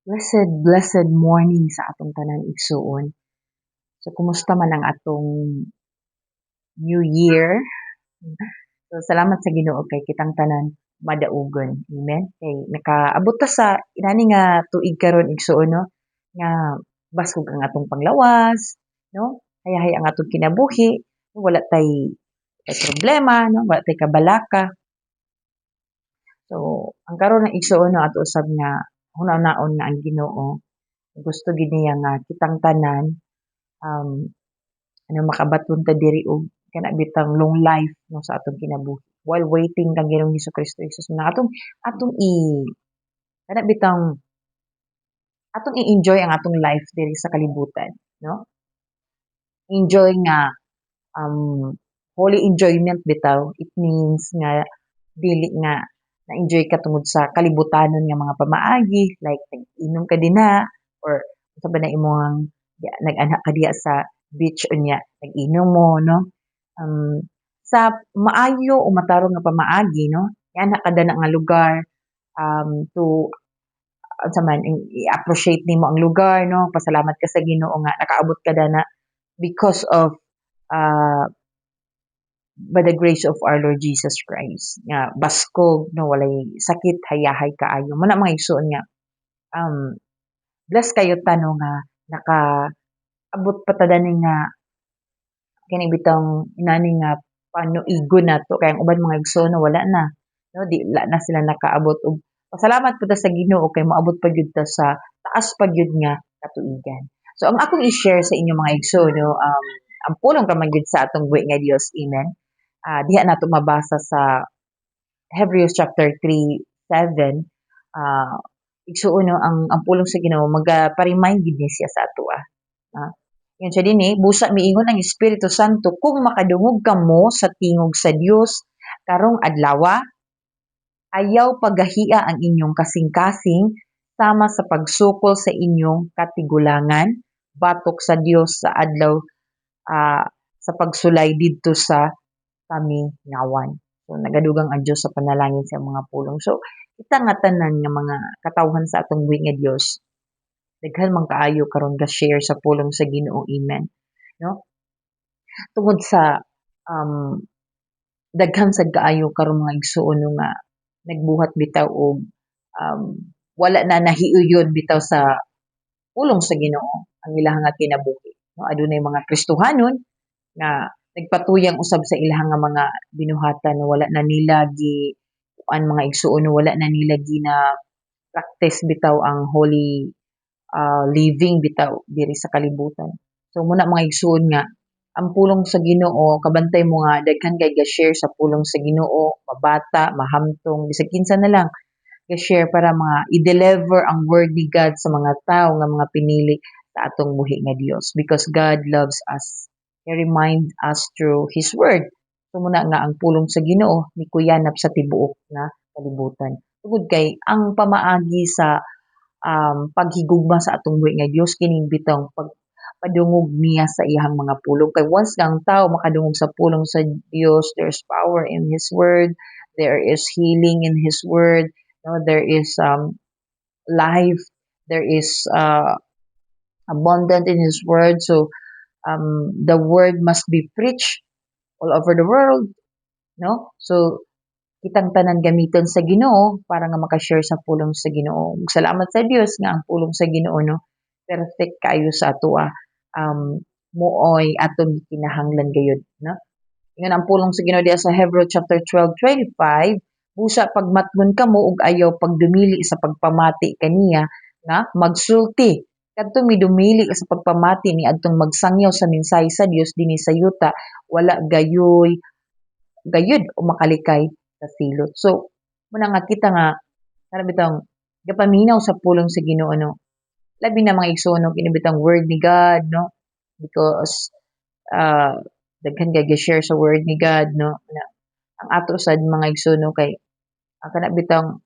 Blessed morning sa atong tanan igsuon. So, kumusta man ang atong New Year? So, salamat sa Ginoo kay kitang tanan madaugon. Amen. Kay nakaabot ta sa inani nga tuig karon igsuon no nga baskog ang atong panglawas, no? Hayahay ang atong kinabuhi, wala tay problema, no? Wala tay kabalaka. So, ang karon ng igsuon no ato usab nga hunaw-naon nga ang Ginoo gusto gid niya nga kitang tanan um, makabaton ta diri og kana bitang long life no sa atong kinabuhi while waiting kang Ginoong Hesukristo Jesus na atong kana bitang atong i-enjoy ang atong life diri sa kalibutan, no? Enjoy nga um holy enjoyment bitaw. It means nga dili nga na-enjoy ka tungod sa kalibutanon nga mga pamaagi like nag-inom ka dinha or sa ba na imong nag-anak ka diya sa beach unya nag-inom mo no sa maayo o matarong nga pamaagi no yan kada na nga lugar to sa man i-appreciate nimo ang lugar no pasalamat ka sa Ginoo nga nakaabot ka dana because of uh, by the grace of our Lord Jesus Christ nga baskog no walay sakit hayahay kaayo mo na mga igsoon nga um bless kayo tano nga nakaabot pa ta dani nga kini bitang inani nga panuigon nato kay ang uban mga igsoon na wala na no di la na sila nakaabot og pasalamat pud ta sa Ginoo kay moabot pa gyud ta sa taas pa gyud nga katuigan. So ang akong i-share sa inyo mga igsoon no ang pulong ka man gyud sa atong buhi nga Dios. Amen. Diha nato mabasa sa Hebrews chapter 3:7 igsuon no ang pulong sa Ginoo maga-remind gid ni siya sa ato yun siya din busa miingon ang Espiritu Santo kung makadungog kamo sa tingog sa Dios karong adlaw ayaw paghahia ang inyong kasing-kasing sama sa pagsukol sa inyong katigulangan batok sa Dios sa adlaw sa pagsulay didto sa kami ngawan. So nagadugang ang Dios sa panalangin sa mga pulong. So kita nga tanan nga mga katawhan sa atong buhi nga Dios daghan man kaayo karon ga share sa pulong sa Ginoo. Amen. No? Tungod sa daghan sad kaayo karon mga igsuon no nga nagbuhat bitaw og wala na nahiuyon bitaw sa pulong sa Ginoo ang ilahang nga kinabuhi. No? Adunay mga Kristohanon nga nagpatuyang usab sa ilahang nga mga binuhatan no wala na nila ang mga igsuon no wala na nila gina practice bitaw ang holy living bitaw diri sa kalibutan. So muna mga igsuon nga ang pulong sa Ginoo kabantay mo nga daghan kay ga-share sa pulong sa Ginoo, mabata, mahamtong, bisag kinsa na lang ga-share para mga i-deliver ang word ni God sa mga tao nga mga pinili sa atong buhi nga Dios because God loves us. He remind us through His word. So muna nga ang pulong sa Ginoo ni kuyanap sa tibuok nga kalibutan. Tugod kay ang pamaagi sa paghigugma sa atong buhi nga Dios kining bitong padungog niya sa iyang mga pulong kay once nga ang tao makadungog sa pulong sa Dios there's power in His word, there is healing in His word, no there is life, there is abundant in His word. So the word must be preached all over the world, no? So kitang tanan gamiton sa Ginoo para nga maka-share sa pulong sa Ginoo. Salamat sa Dios nga ang pulong sa Ginoo no perfect kayo sa ato muoy atong kinahanglan gayud no. Ingon ang pulong sa Ginoo diha sa Hebrews chapter 12:25 busa pagmatngon kamo ug ayaw pagdumili sa pagpamati kaniya nga magsulti kadto midumili sa pagpamati ni adtong magsangyaw sa mensahe sa Dios dinhi sa yuta wala gayud o makalikay sa silot. So muna nga kita nga para bitang gapaminaw sa pulong sa Ginoo no labi na mga igsoon no kinibitang word ni God no because daghan kay share sa word ni God no na ang ato sad mga igsoon no kay ang kana bitang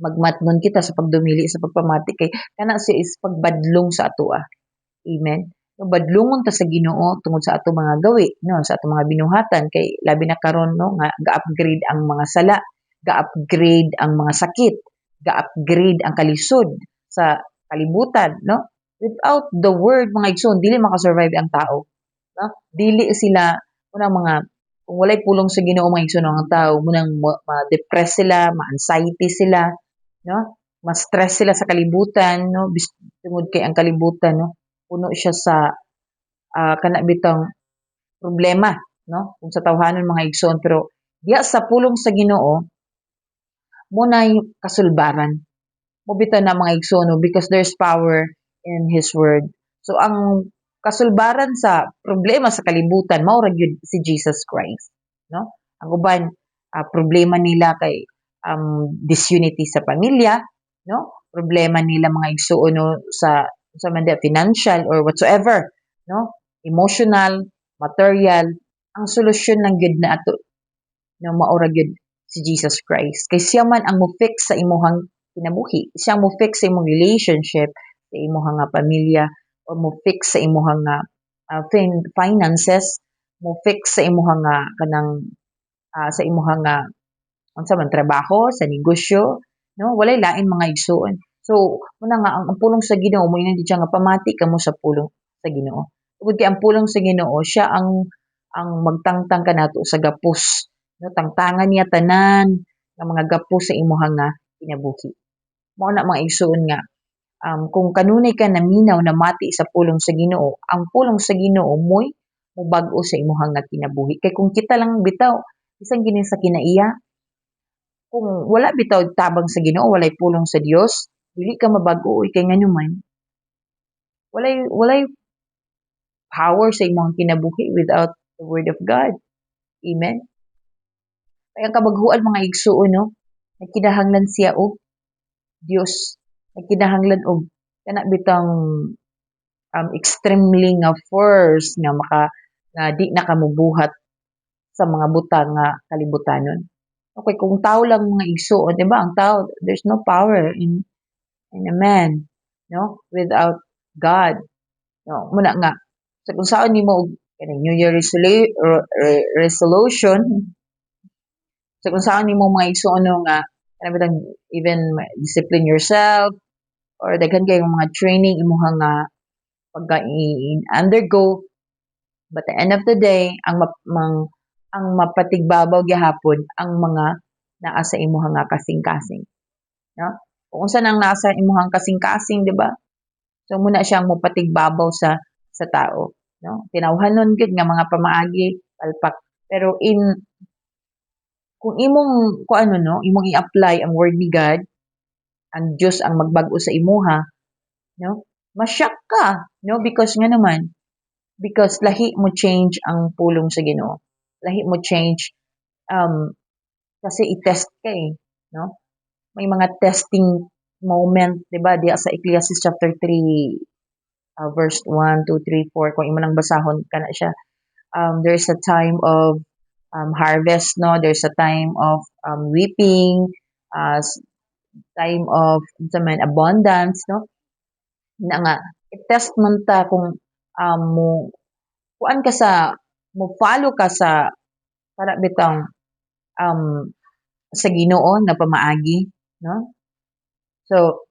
magmatnon kita sa pagdumili sa pagpamati kay kana siya is pagbadlong sa ato amen. So, badlungon ta sa Ginoo tungod sa ato mga gawi no sa ato mga binuhatan kay labi na karon no nga ga-upgrade ang mga sala, ga-upgrade ang mga sakit, ga-upgrade ang kalisod sa kalibutan, no? Without the word, mga igsoon, dili makasurvive ang tao, no? Dili sila unang mga kung walay pulong sa Ginoo, mga igsoon, ang tao munang ma-depress sila, ma-anxiety sila, no? Ma-stress sila sa kalibutan, no? Tungod kay ang kalibutan, no? Puno siya sa kana bitang problema, no? Kung sa tawhanon, mga igsoon, pero diya sa pulong sa Ginoo mo na yung kasulbaran. Mo bitaw na, mga igsoon, no? Because there's power in His word. So ang kasulbaran sa problema sa kalibutan mao ra gyud si Jesus Christ, no? Ang uban problema nila kay disunity sa pamilya, no? Problema nila, mga igsoon, no, sa man financial or whatsoever, no? Emotional, material, ang solusyon lang gyud na ato na maura gyud si Jesus Christ. Kay siya man ang mo-fix sa imuhang kinabuhi. Siya ang mo-fix sa imong relationship, sa imuhang pamilya, or mo-fix sa imuhang finances, mo-fix sa imuhang kanang sa imuhang unsa man trabaho, sa negosyo, no? Walay lain, mga igsoon. So, muna nga ang pulong sa Ginoo mo ina di siya nga pamati kamo sa pulong sa Ginoo. Tungod kay ang pulong sa Ginoo siya ang magtangtang kanato sa gapos, no? Tangtangan niya tanan nga mga gapos sa imuhang kinabuhi. Mao na, mga igsoon, nga kung kanunay ka naminaw na mati sa pulong sa Ginoo, ang pulong sa Ginoo mo'y mubag-o sa imuhang kinabuhi. Kay kung kita lang bitaw bisan gini sa kinaiya, kung wala bitaw tabang sa Ginoo, walay pulong sa Dios, dili ka mabag-o kay nganuman walay power sa imong kinabuhi without the word of God. Amen. Kaya ang kabaghuan, mga igsuon, no, nagkinahanglan siya og Dios, nagkinahanglan og kana bitang extremely nga force nga di nakamubuhat sa mga butang nga kalibutanon. Okay, kung tao lang, mga igsuon, di ba? Ang tao, there's no power in a man, no? Without God. No, muna nga. So kung saan nimo og New Year resolution, so kung saan nimo, mga igsuon, no, nga kana bitang even discipline yourself or daghan kay mga training imuhang pagka-undergo, but at the end of the day, ang mapatigbabaw gyapon ang mga naa sa imuhang kasing-kasing, no? Kung unsa nang nasa imuhang kasing-kasing, di ba? So muna siyang mopatigbabaw sa tao, no? Tinawhanon gid nga mga pamaagi palpak. Pero kung imong no, imong i-apply ang word ni God, ang Dios ang magbag-o sa imuha, no? Masyak ka, no? Because lahi mo change ang pulong sa Ginoo. Lahi mo change kasi i-test ka no? May mga testing moment, 'di ba? Diya sa Ecclesiastes chapter 3 verse 1, 2, 3, 4, kung imo nang basahon kana siya. There's a time of harvest, no? There's a time of weeping, time of abundance, no? Na nga i-test man ta kung mo kuan ka mo follow ka sa para bitang um, sa Ginoo na pamaagi, no? So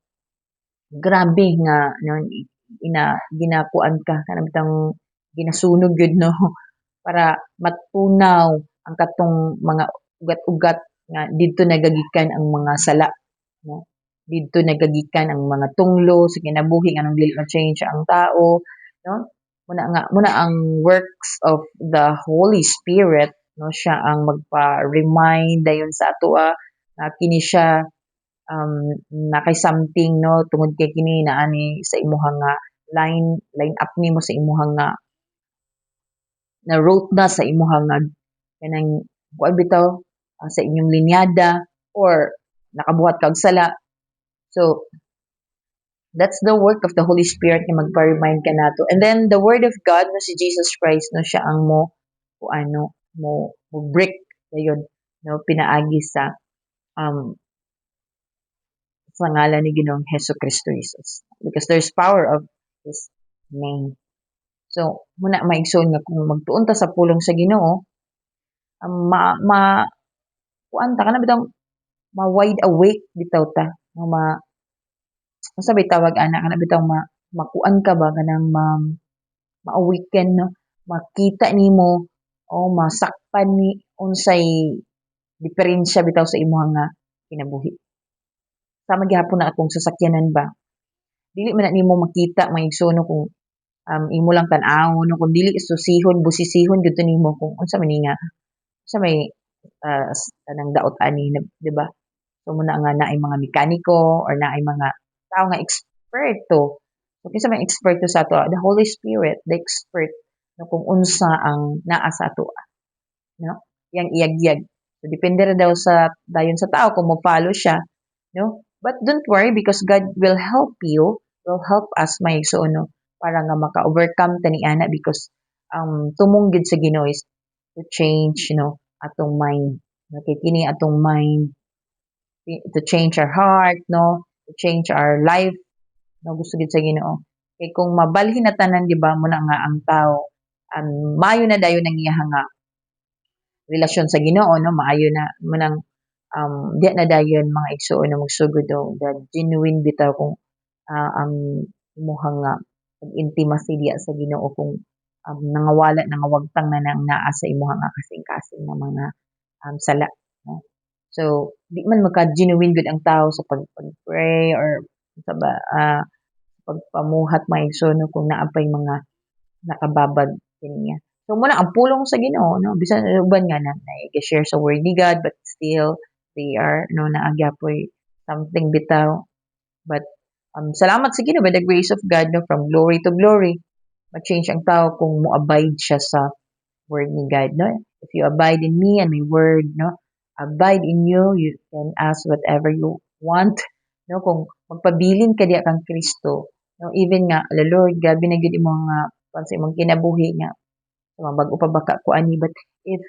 grabe nga no, ginakuan ka kana bitang ginasunog gyud, no, para matunaw ang katong mga ugat-ugat nga didto nagagikan ang mga sala, no? Didto nagagikan ang mga tunglo sa kinabuhi nga nang dili ma-change ang tao, no? Muna ang works of the Holy Spirit, no, siya ang magpa-remind dayon sa ato na kini siya na kay something, no, tungod kay kini na ani sa imuhang line up nimo sa imuhang na wrote na sa imuhang kanang kuan bitaw sa inyong linyada or nakabuhat kag sala. So that's the work of the Holy Spirit nga magpa-remind ka nato. And then the word of God, no, si Jesus Christ, no, siya ang mo break dayon, no, pinaagi sa ngalan ni Ginoong Hesus Kristo Jesus. Because there's power of His name. So, muna maigsoon nga kung magtuon ta sa pulong sa Ginoo, kuan ta kana bitang ma-wide awake bitaw ta, unsa may tawag ana kana bitaw makuan ka ba kanang ma-awaken no, makita nimo o masakpan ni unsay diferensya bitaw sa imong nga kinabuhi. Sama gyapon na atong sasakyanan ba, dili man na nimo makita maigsoon kung imo lang tan-awon no, kung dili susihon busisihon gyud nimo kung unsa man ni nga unsa may kanang daot ani, 'di ba? So muna nga naay mga mekaniko or naay mga tao nga eksperto. So kinsa may eksperto sa ato? The Holy Spirit, the expert no kung unsa ang naa sa ato, no? Yang iyagyag. So depende ra daw sa dayon sa tao kung mo-follow siya, no? But don't worry because God will help you, will help us may so no para nga maka-overcome tani ana because tumong gid sa Ginoo is to change, atong mind. No, kay kini atong mind to change our heart, no? To change our life, no? Gusto gid sa Ginoo. Kay kung mabalhin na tanan, di ba, muna nga ang tao, maayo na dayon ang iyang nga relasyon sa Ginoo, no? Maayo na munang di na dayon mga igsuon na magsugod do the genuine bitaw kung ang imuhang nga pag-intimacy diya sa Ginoo kung nangawala nangawagtang na nang naa sa imuhang nga kasing-kasing na mga sala, no? So, di man magka-genuine good ang tao sa pag-pray or sa ba, pagpamuhat maigsoon no, kung naapay mga nakababag kaniya. So muna ang pulong sa Ginoo no bisan uban nga na i-share sa word ni God but still they are no naagyapoy something bitaw but salamat sa Ginoo by the grace of God no from glory to glory ma-change ang tao kung mo-abide siya sa word ni God no. If you abide in me and my word no abide in you, you can ask whatever you want no kung magpabilin ka diya kang Kristo no even nga ala Lord gabi na gyud imong nga sa imong kinabuhi nga bago pa baka ko ani but if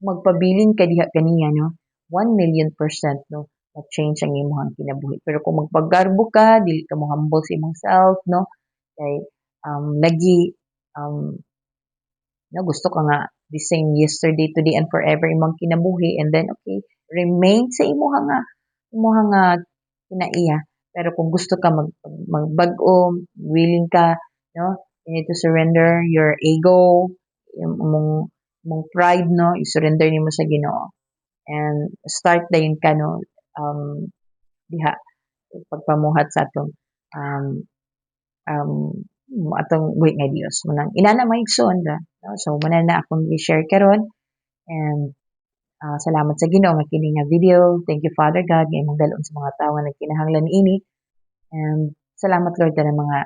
magpabilin ka diha kaniya no 1,000,000% no ma-change ang imong kinabuhi pero kung magpagarbo ka dili ka mo humble sa imong self no kay lagi no gusto ka nga the same yesterday today and forever imong kinabuhi and then okay remain sa imong nga kinaiya pero kung gusto ka magbag-o willing ka no you need to surrender your ego yung mong pride no i-surrender nimo sa Ginoo and start dayon ka no diha pagpamuhat sa atong um, um, atong buhi nga Dios manang inana maigsoon ra no? So muna na akong i-share karon and salamat sa Ginoo nga kini nga video. Thank you Father God nga imong dalon sa mga tawo nga nagkinahanglan ini and salamat Lord sa mga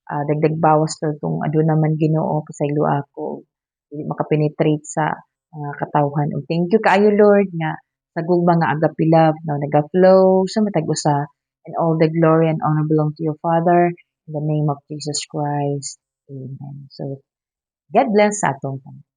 dagdag bawas Lord kung aduna man Ginoo pasaylo ako dili makapenetrate sa mga katawhan ug thank you kaayo Lord nga sa gugma nga agape love no naga-flow sa matag usa and all the glory and honor belong to your Father in the name of Jesus Christ. Amen. So God bless sa atong tanan.